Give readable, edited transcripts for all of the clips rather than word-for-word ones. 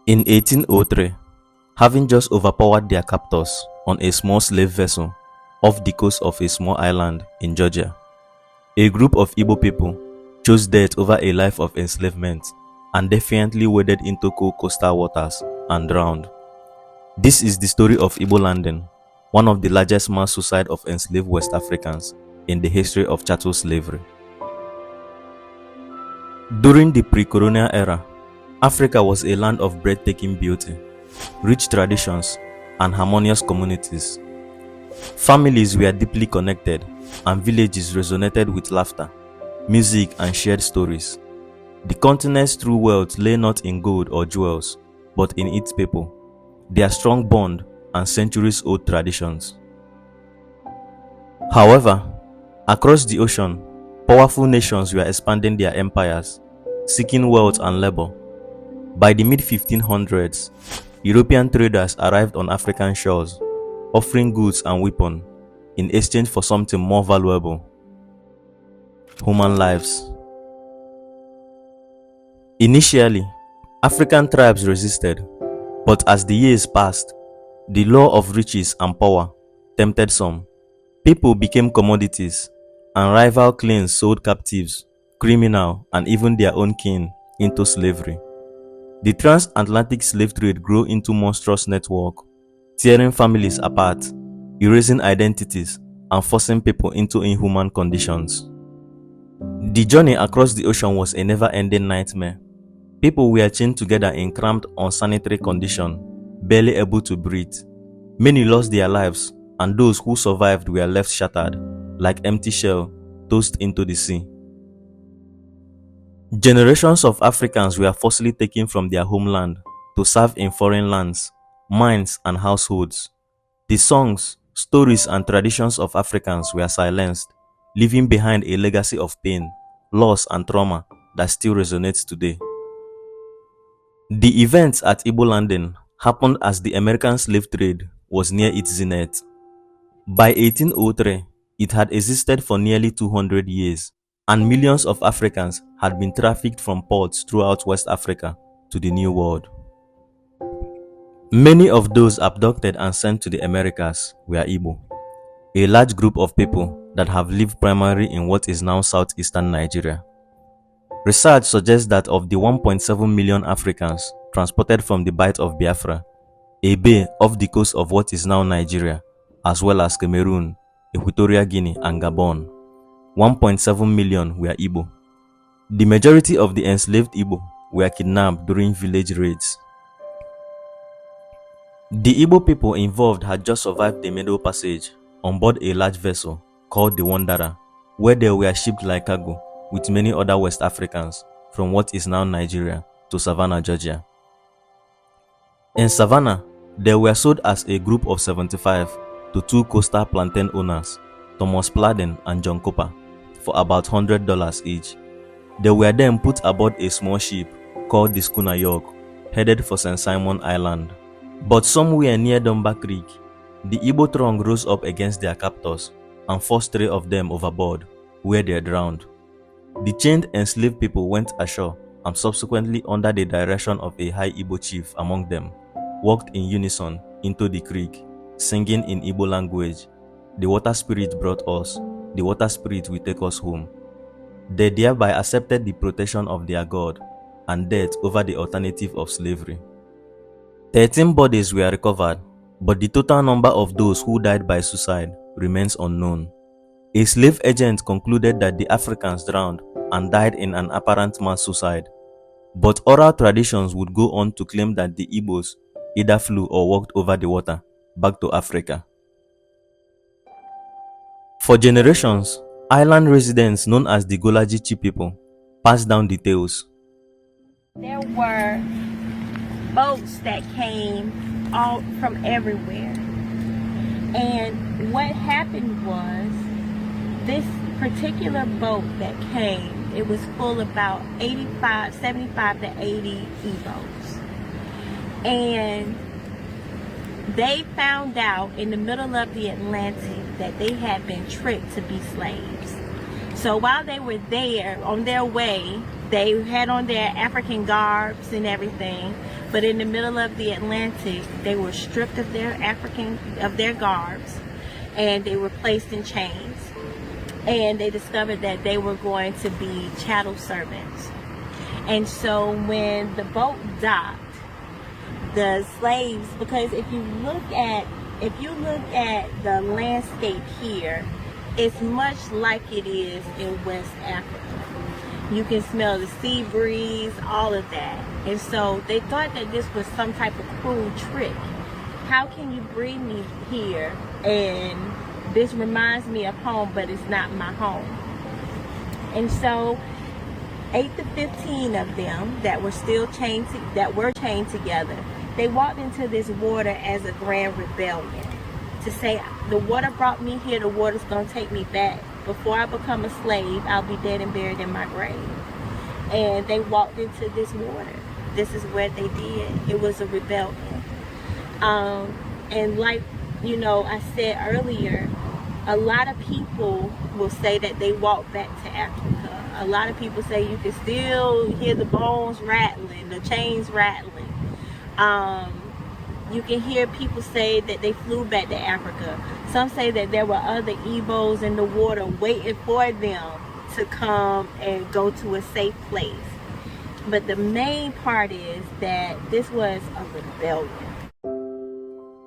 In 1803, having just overpowered their captors on a small slave vessel off the coast of a small island in Georgia, a group of Igbo people chose death over a life of enslavement and defiantly waded into cold coastal waters and drowned. This is the story of Igbo landing, one of the largest mass suicide of enslaved West Africans in the history of chattel slavery. During the pre-colonial era, Africa was a land of breathtaking beauty, rich traditions, and harmonious communities. Families were deeply connected, and villages resonated with laughter, music, and shared stories. The continent's true wealth lay not in gold or jewels, but in its people, their strong bond, and centuries-old traditions. However, across the ocean, powerful nations were expanding their empires, seeking wealth and labor. By the mid-1500s, European traders arrived on African shores, offering goods and weapons in exchange for something more valuable: human lives. Initially, African tribes resisted, but as the years passed, the lure of riches and power tempted some. People became commodities, and rival clans sold captives, criminals, and even their own kin into slavery. The transatlantic slave trade grew into monstrous network, tearing families apart, erasing identities, and forcing people into inhuman conditions. The journey across the ocean was a never-ending nightmare. People were chained together in cramped, unsanitary conditions, barely able to breathe. Many lost their lives, and those who survived were left shattered, like empty shells tossed into the sea. Generations of Africans were forcibly taken from their homeland to serve in foreign lands, mines, and households. The songs, stories, and traditions of Africans were silenced, leaving behind a legacy of pain, loss, and trauma that still resonates today. The events at Igbo landing happened as the American slave trade was near its zenith. By 1803, it had existed for nearly 200 years, and millions of Africans had been trafficked from ports throughout West Africa to the New World. Many of those abducted and sent to the Americas were Igbo, a large group of people that have lived primarily in what is now southeastern Nigeria. Research suggests that of the 1.7 million Africans transported from the Bight of Biafra, a bay off the coast of what is now Nigeria, as well as Cameroon, Equatorial Guinea, and Gabon, 1.7 million were Igbo. The majority of the enslaved Igbo were kidnapped during village raids. The Igbo people involved had just survived the Middle Passage on board a large vessel called the Wanderer, where they were shipped like cargo with many other West Africans from what is now Nigeria to Savannah, Georgia. In Savannah, they were sold as a group of 75 to two coastal plantain owners, Thomas Pladen and John Cooper, for about $100 each. They were then put aboard a small ship called the schooner York, headed for St. Simon Island. But somewhere near Dunbar Creek, the Igbo throng rose up against their captors and forced 3 of them overboard, where they drowned. The chained enslaved people went ashore and subsequently, under the direction of a high Igbo chief among them, walked in unison into the creek, singing in Igbo language, "The water spirit brought us, the water spirit will take us home." They thereby accepted the protection of their God and death over the alternative of slavery. 13 bodies were recovered, but the total number of those who died by suicide remains unknown. A slave agent concluded that the Africans drowned and died in an apparent mass suicide, but oral traditions would go on to claim that the Igbos either flew or walked over the water back to Africa. For generations, island residents known as the Golajichi people passed down the tales. There were boats that came all from everywhere, and what happened was this particular boat that came, it was full about 75 to 80 Igbos, and they found out in the middle of the Atlantic that they had been tricked to be slaves. So while they were there on their way, they had on their African garbs and everything, But in the middle of the Atlantic, they were stripped of their garbs, and they were placed in chains. And they discovered that they were going to be chattel servants. And so when the boat docked, the slaves, because if you look at the landscape here, it's much like it is in West Africa. You can smell the sea breeze, all of that. And so they thought that this was some type of cruel trick. How can you bring me here and this reminds me of home, but it's not my home? And so 8 to 15 of them that were chained together, they walked into this water as a grand rebellion to say, the water brought me here, the water's gonna take me back. Before I become a slave, I'll be dead and buried in my grave. And they walked into this water. This is what they did. It was a rebellion. And like, I said earlier, a lot of people will say that they walked back to Africa. A lot of people say you can still hear the bones rattling, the chains rattling. You can hear people say that they flew back to Africa. Some say that there were other Igbos in the water waiting for them to come and go to a safe place. But the main part is that this was a rebellion.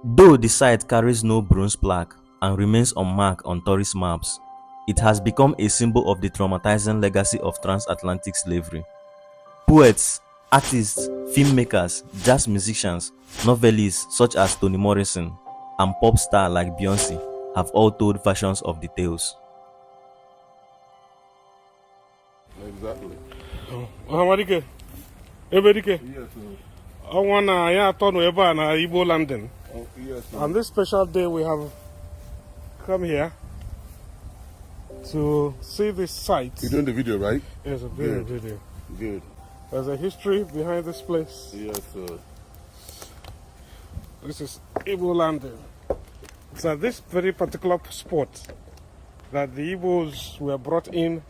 Though the site carries no bronze plaque and remains unmarked on tourist maps, it has become a symbol of the traumatizing legacy of transatlantic slavery. Poets, artists, filmmakers, jazz musicians, novelists such as Toni Morrison, and pop stars like Beyonce have all told versions of the tales. Exactly. Hamadike, Ebedike. Yes, sir. I want to turn over na Igbo landing. Oh, yes, sir. On this special day, we have come here to see this site. You're doing the video, right? Yes, a video. Good. There's a history behind this place. Yes, sir. This is Igbo landing. It's at this very particular spot that the Igbos were brought in.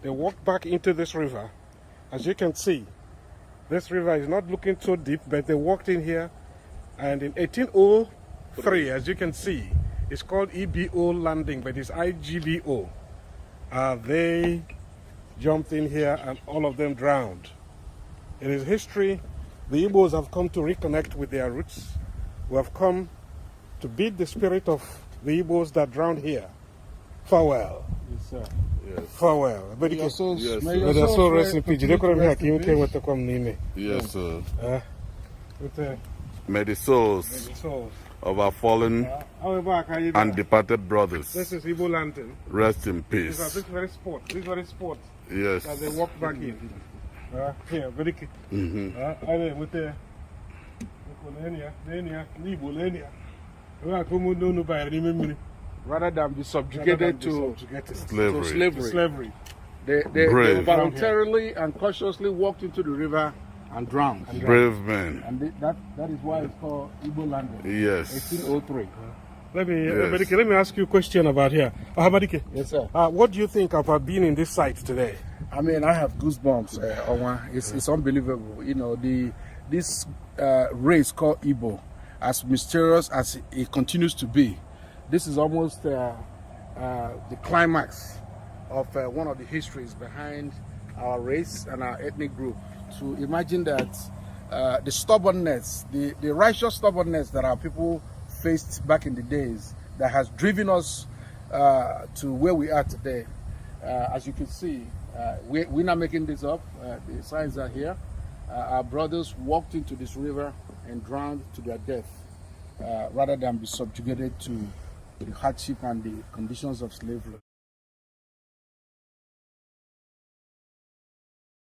They walked back into this river. As you can see, this river is not looking so deep, but they walked in here. And in 1803, as you can see, it's called EBO landing, but it's IGBO. They jumped in here and all of them drowned. It is history. The Igbos have come to reconnect with their roots. We have come to beat the spirit of the Igbos that drowned here. Farewell. Yes, sir. Yes. Farewell. May your souls, yes, May your soul rest in peace. Yes, sir. With May the souls of our fallen and departed brothers this is Igbo landing. rest in This peace. very spot. This very spot. Yes. That they walk back in. Here, very key. With the rather than be subjugated to Slavery. They Brave. voluntarily and cautiously walked into the river and drowned. Brave men. And that is why it's called Igbo landing. Yes. 1803. Let me, Yes. let me ask you a question about here. Ahabadike, Yes, sir. what do you think about being in this site today? I mean, I have goosebumps. It's unbelievable. This race called Igbo, as mysterious as it continues to be, this is almost the climax of one of the histories behind our race and our ethnic group. To imagine that the stubbornness, the righteous stubbornness that our people faced back in the days, that has driven us to where we are today. As you can see, we're not making this up. The signs are here. Our brothers walked into this river and drowned to their death rather than be subjugated to the hardship and the conditions of slavery.